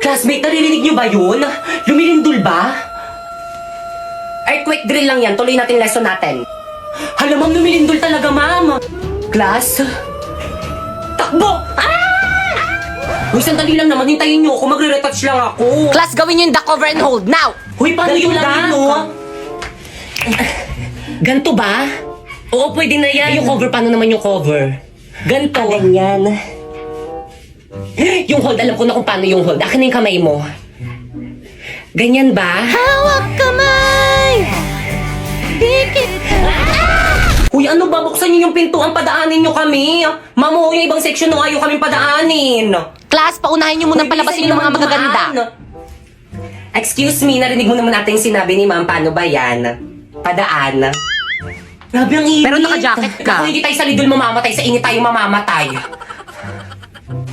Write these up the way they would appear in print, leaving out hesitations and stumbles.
Classmate, naririnig niyo ba yun? Lumilindol ba? Earthquake drill lang yan. Tuloy natin lesson natin. Hala, ma'am, lumilindol talaga, ma'am. Class? Takbo! Uy, sandali lang naman. Hintayin niyo ako. Magre-retouch lang ako. Class, gawin nyo yung duck over and hold. Now! Uy, paano Ganito yung lang lang, yun, no? Ganto ba? Oo, pwede na yan. Yung cover, paano naman yung cover? Ganto. Ganyan. Yung hold, alam ko na kung paano yung hold. Akin na yung kamay mo. Ganyan ba? Hawak kamay! Dikit! Uy, ano ba? Buksan niyo yung pintuan. Padaanin niyo kami. Mamo, yung ibang section no, ayaw kami padaanin. Class, paunahin nyo munang Uy, palabasin bilisan yung mga naman magaganda. dumaan. Excuse me, narinig mo naman natin yung sinabi ni ma'am. Paano ba yan? Padaan. Grabe ang init. Pero naka-jacket ka. Kung hindi tayo sa lidol mamamatay, sa init tayo mamamatay.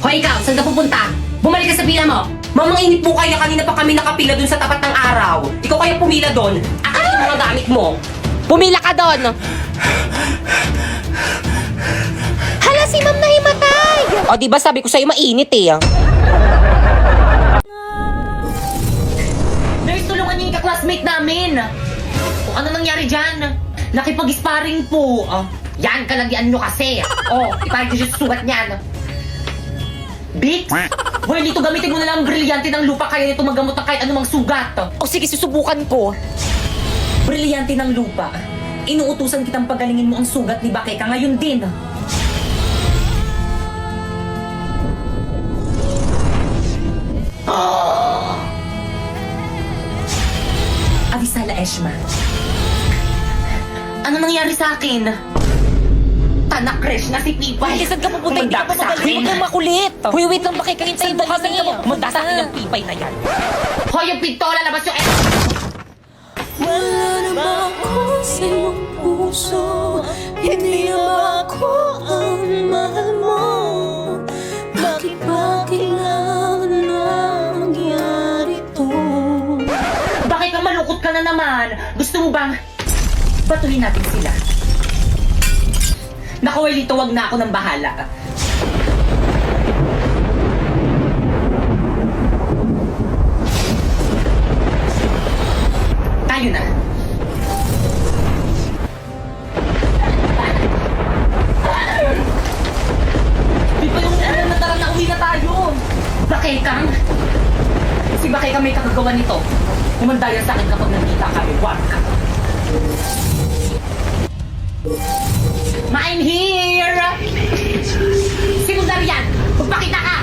Hoy, ikaw, saan ka pupunta? Bumalik ka sa pila mo. Ma'am, ang init po kaya. Kanina pa kami nakapila dun sa tapat ng araw. Ikaw kaya pumila dun. Akin yung mga gamit mo. Pumila ka doon! Hala, si ma'am nahimatay! O, di ba sabi ko sa'yo mainit eh. Nurse, tulungan niyo yung ka-classmate namin. O, ano nangyari dyan? Nakipag-sparring po. Yan, kalagyan nyo kasi. O, iparang nyo yung sugat niyan. Bix? Well, dito gamitin mo na lang ang brilyante ng lupa kaya nito magamot ng kahit anumang sugat. O sige, susubukan ko. Brilyante ng lupa. Inuutusan kitang pagalingin mo ang sugat ni Bakeka ngayon din. Avisala Eshma. Ano nangyari sa akin? Tanak-crash na si Pipay. Ay, saan ka pupunta? Hindi ka Kumanda pa sa akin. Huwag kang makulit. Hoy, wait lang, makikahintayin mo kami. Kumanda sa akin yung pipay na yan. Hoy, yung pintola, labas yung Wala naman ako sa iyong puso. Hindi naman ako ang mahal mo. Bakit ba kailangan na mangyari to? Bakit ka malungkot ka na naman? Gusto mo bang patuloy natin sila? Naku, Welito, wag na ako ng bahala. Tayo na. Di ba yung tara na uwi na tayo? Bakekang? Si Bakekang may kakagawa nito. Humandayan sa akin kapag nakita kami. Wag ka. I'm here! Sinundar yan! Magpakita ka!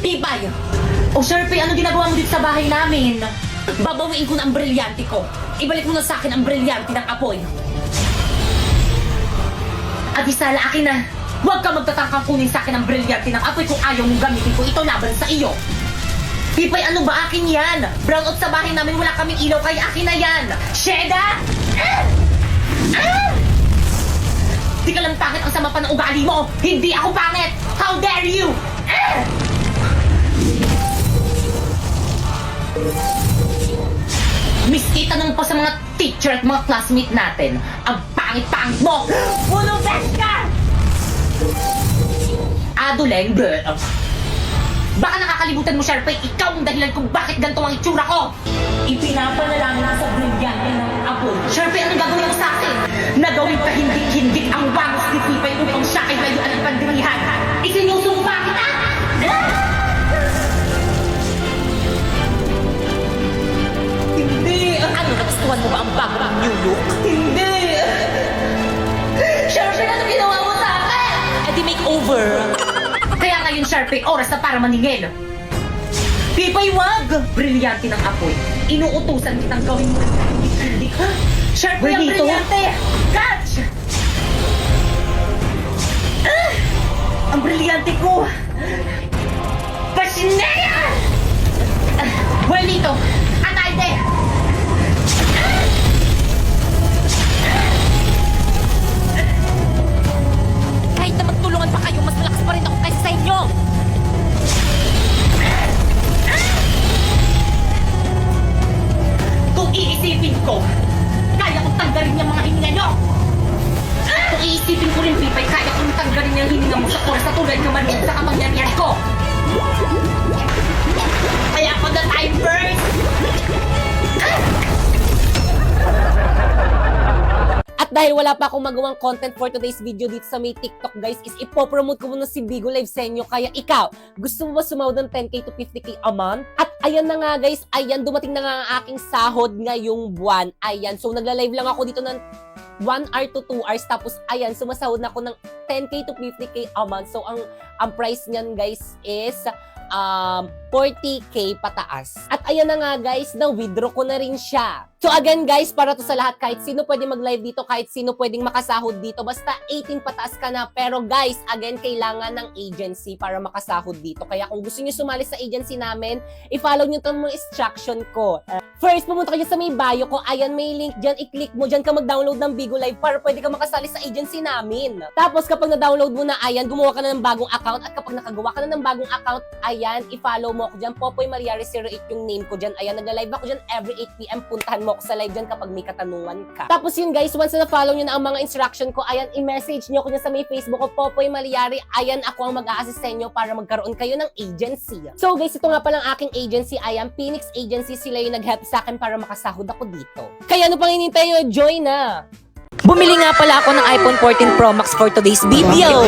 Pipay! O Sharpie, ano ginagawa mo dito sa bahay namin? Babawiin ko na ang brilyante ko. Ibalik mo na sa akin ang brilyante ng apoy. Abisala, akin na. Huwag ka magtatangkang kunin sa akin ang brilyante ng apoy kung ayaw mong gamitin ko ito laban sa iyo. Pipay, ano ba akin yan? Brownout sa bahay namin, wala kaming ilaw, kaya akin na yan. Sheda! Di ka lang pangit, ang sama pa ng ugali mo. Hindi ako pangit! How dare you! Miskita nung pa sa mga teacher at mga classmate natin. Ang pangit-pangit mo! Puno best ka! Aduleng, girl. Baka nakakalimutan mo, Sharpay, ikaw ang dahilan kung bakit ganito ang itsura ko! Ipinapanalangin ko sa brilyante ng apoy. Sharpay, anong gagawin mo sa akin? Nagawin ka hindik-hindik ang wangos ni Pipay upang siya ay layuan ng pandirihan. Isinusumpa kita! Hindi! Ano, nagustuhan mo ba ang bago ng new look? Hindi! Sharpay, ano ginawa mo sa akin? Eh di makeover. Kaya ngayon, Sharpay, oras na para maningil. Pipay, wag! Brilyante ng apoy. Inuutusan kitang gawin mo ng hindik-hindik. Sharpay, ang Welito? brilyante! Catch! Ang brilyante ko! Pasinea! Welito! Atay de! Kahit na magtulungan pa kayo, mas malakas pa rin ako kaysa sa inyo. Kung iisipin ko, kaya kong tanggalin yung mga hininga nyo! Kung iisipin ko rin, Pipay, kaya kong tanggalin yung hininga mo sa oras na tulad ka man sa kapangyarihan ko! At dahil wala pa akong magawang content for today's video dito sa may TikTok guys, is ipopromote ko muna si Bigo Live sa inyo. Kaya ikaw, gusto mo ba sumahod ng 10k to 50k a month? At ayan na nga guys, ayan, dumating na nga ang aking sahod ngayong buwan. Ayan, so nagla-live lang ako dito ng 1 hour to 2 hours. Tapos ayan, sumasahod na ako ng 10k to 50k a month. So ang price niyan guys is 40k pataas. At ayan na nga guys, na-withdraw ko na rin siya. So again guys, para to sa lahat, kahit sino pwede mag-live dito, kahit sino pwedeng makasahod dito, basta 18 pataas ka na. Pero guys, again, kailangan ng agency para makasahod dito. Kaya kung gusto niyo sumali sa agency namin, i-follow niyo itong mga instruction ko. First, pumunta kayo sa may bio ko. Ayan, may link dyan. I-click mo dyan ka mag-download ng Bigo Live para pwede ka makasali sa agency namin. Tapos kapag na-download mo na, ayan, gumawa ka na ng bagong account. At kapag nakagawa ka na ng bagong account, ayan, i-follow mo ako dyan. Popoy Mariari 08 yung name ko dyan. Ayan, nag-live ako dyan every 8 p.m. Puntahan mo ako sa live dyan kapag may katanungan ka. Tapos yun guys, once na follow nyo na ang mga instruction ko, ayan, i-message nyo ako dyan sa may Facebook ko, Popoy Mariari. Ayan, ako ang mag-a-assist sa inyo para magkaroon kayo ng agency. So guys, ito nga palang aking agency. Ayan, Phoenix Agency. Sila yung nag-help sa akin para makasahod ako dito. Kaya ano pang hinintay nyo? Join na! Bumili nga pala ako ng iPhone 14 Pro Max for today's video.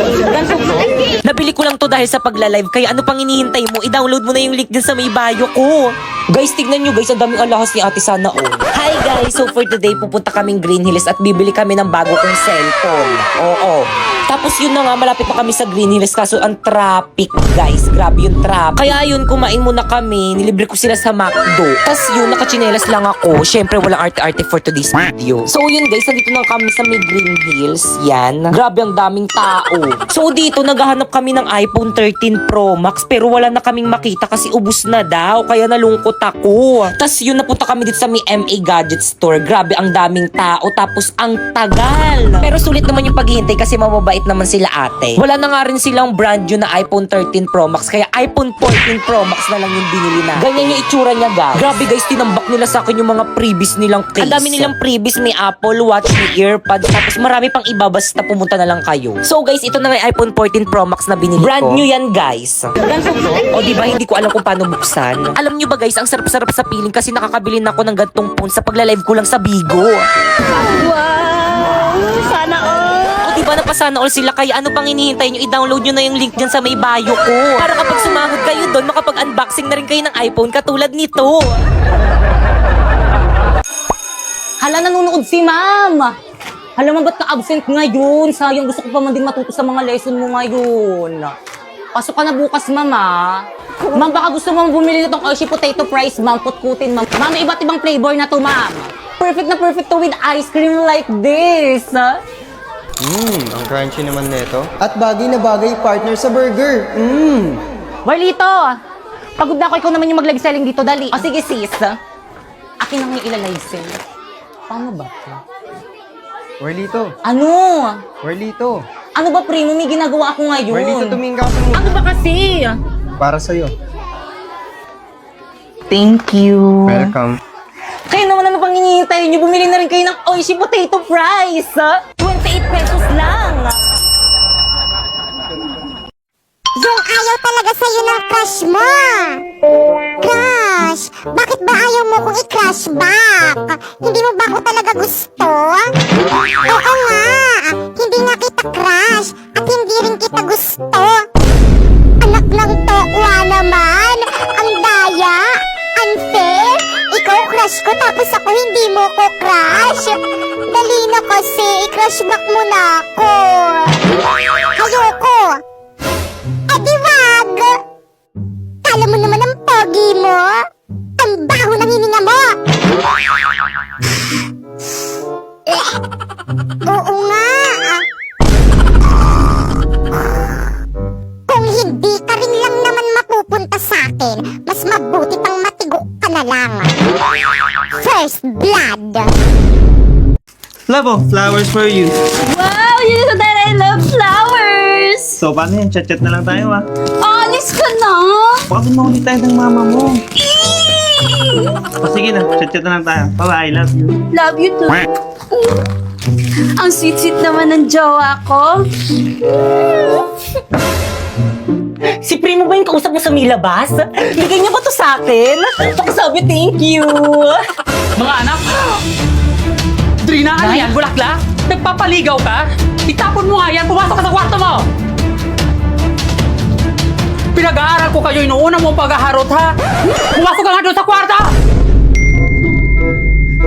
Nabili ko lang to dahil sa pagla-live. Kaya ano pang hinihintay mo? I-download mo na yung link dyan sa may bio ko. Guys, tignan nyo guys. Ang daming alahas ni Ate Sana all. Hi guys! So for today, pupunta kaming Green Hills at bibili kami ng bago kong cellphone. Oo. Tapos yun na nga, malapit pa kami sa Green Hills kaso ang traffic guys. Grabe yung traffic. Kaya yun, kumain muna kami. Nilibre ko sila sa McDo. Tapos yun, nakachinelas lang ako. Syempre, walang arte-arte for today's video. So yun guys, nandito na kami sa may Green Hills. Yan. Grabe ang daming tao. So dito, naghahanap kami ng iPhone 13 Pro Max pero wala na kaming makita kasi ubus na daw. Kaya nalungkot ako. Tapos yun, napunta kami dito sa may MA Gadget Store. Grabe ang daming tao. Tapos ang tagal. Pero sulit naman yung paghihintay kasi mamabait naman sila ate. Wala na nga rin silang brand new na iPhone 13 Pro Max. Kaya iPhone 14 Pro Max na lang yung binili na. Ganyan yung itsura niya guys. Grabe guys, tinambak nila sa akin yung mga previous nilang case. Ang dami nilang previous. May Apple Watch, may earpods. Tapos marami pang iba, basta pumunta na lang kayo. So guys, ito na nga yung iPhone 14 Pro Max na binili ko. Brand new yan guys. O diba, hindi ko alam kung paano buksan. Alam nyo ba guys, ang sarap-sarap sa piling kasi nakakabili na ako ng gantong phone sa pagla-live ko lang sa Bigo. Wow! Sana all! O diba, napasana all sila. Kaya ano pang hinihintay nyo? I-download nyo na yung link dyan sa may bio ko. Para kapag sumahod kayo doon, makapag-unboxing na rin kayo ng iPhone katulad nito. Hala, nanonood si ma'am. Hala, ma, ba't ka-absent ngayon? Sayang, gusto ko pa man din matuto sa mga lesson mo ngayon. Pasok ka na bukas, ma'am, ah. Ma'am, baka gusto mo bumili nitong Hershey Potato Fries, ma'am. Putkutin, ma'am. Ma'am, may iba't ibang flavor na to, ma'am. Perfect na perfect to with ice cream like this, ha? Ang crunchy naman nito. At bagay na bagay partner sa burger. Warlito, pagod na ako. Ikaw naman yung mag-live selling dito, dali. O sige, sis. Akin ang ilalive sell. Paano ba? Warlito. Ano? Warlito. Ano ba, primo? May ginagawa ako ngayon. Warlito, tumingin ka sa muna. Ano ba kasi? Para sa'yo. Thank you. Welcome. Kayo naman ano pang hinihintay nyo? Bumili na rin kayo ng Oishi Potato Fries, ha? 28 pesos lang. Yung ayaw talaga sa'yo ng crush mo. Crush, bakit ba ayaw mo kong i-crush back? Hindi mo ba ako talaga gusto? Oo nga, hindi nga kita crush at hindi rin kita gusto. Anak ng tokwa naman, ang daya, unfair. Ikaw crush ko tapos ako hindi mo ko crush. Dali na kasi, i-crush back mo na ako. Ayoko. Edi wag! Kala mo naman ang pogi mo? Ang baho ng hininga mo! Oo nga! Kung hindi ka rin lang naman mapupunta sa akin, mas mabuti pang matigo ka na lang. First blood! Love, flowers for you. Wow! You know that I love flowers! So, paano yan? Chat-chat na lang tayo, ah. Honest ka na? Baka mahuli tayo ng mama mo. O, sige na. Chat-chat na lang tayo. Bye-bye. I love you. Love you too. Ang sweet-sweet naman ng jowa ko. Si Primo ba yung kausap mo sa Milabas? Bigay niya ba to sa akin? Pakisabi, thank you. Mga anak! Drina, ano yan? Bulaklak? Nagpapaligaw ka? Itapon mo nga yan! Pumasok ka sa kwarto mo! Pinag-aaral ko kayo, inuuna mo paghaharot, ha? Pumasok ka nga doon sa kwarto!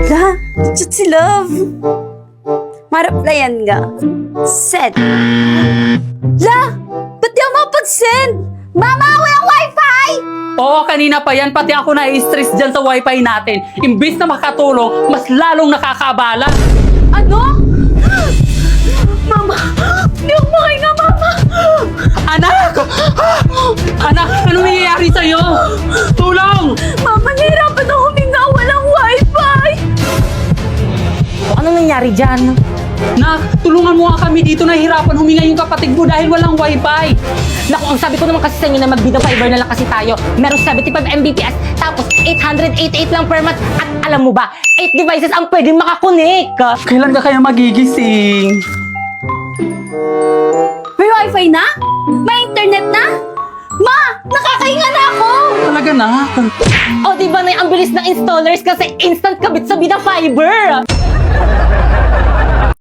La, chat si Love. Maraplayan nga. Send. La, ba't di ako makapag-send? Mama, walang wifi! Oo, kanina pa yan. Pati ako na-stress dyan sa wifi natin. Imbis na makatulong, mas lalong nakakabala. Ano? Mama, di ako makahinga, Mama. Anak! Anak, ano nangyayari sa'yo? Tulong! Mama, nahirapan ako huminga. Walang wifi. Ano nangyari dyan? Nak, tulungan mo nga kami dito. Nahihirapan huminga yung kapatid mo dahil walang wifi. Naku, ang sabi ko naman kasi sa inyo na mag-video fiber na lang kasi tayo. Meron 75 Mbps, tapos 888 lang per month. At alam mo ba, 8 devices ang pwedeng makakonek. Kailan ka kaya magigising? May wifi na? May internet na? Ma, nakakahinga na ako. Talaga na? O, di ba na ang bilis ng installers kasi instant kabit sa Vida Fiber?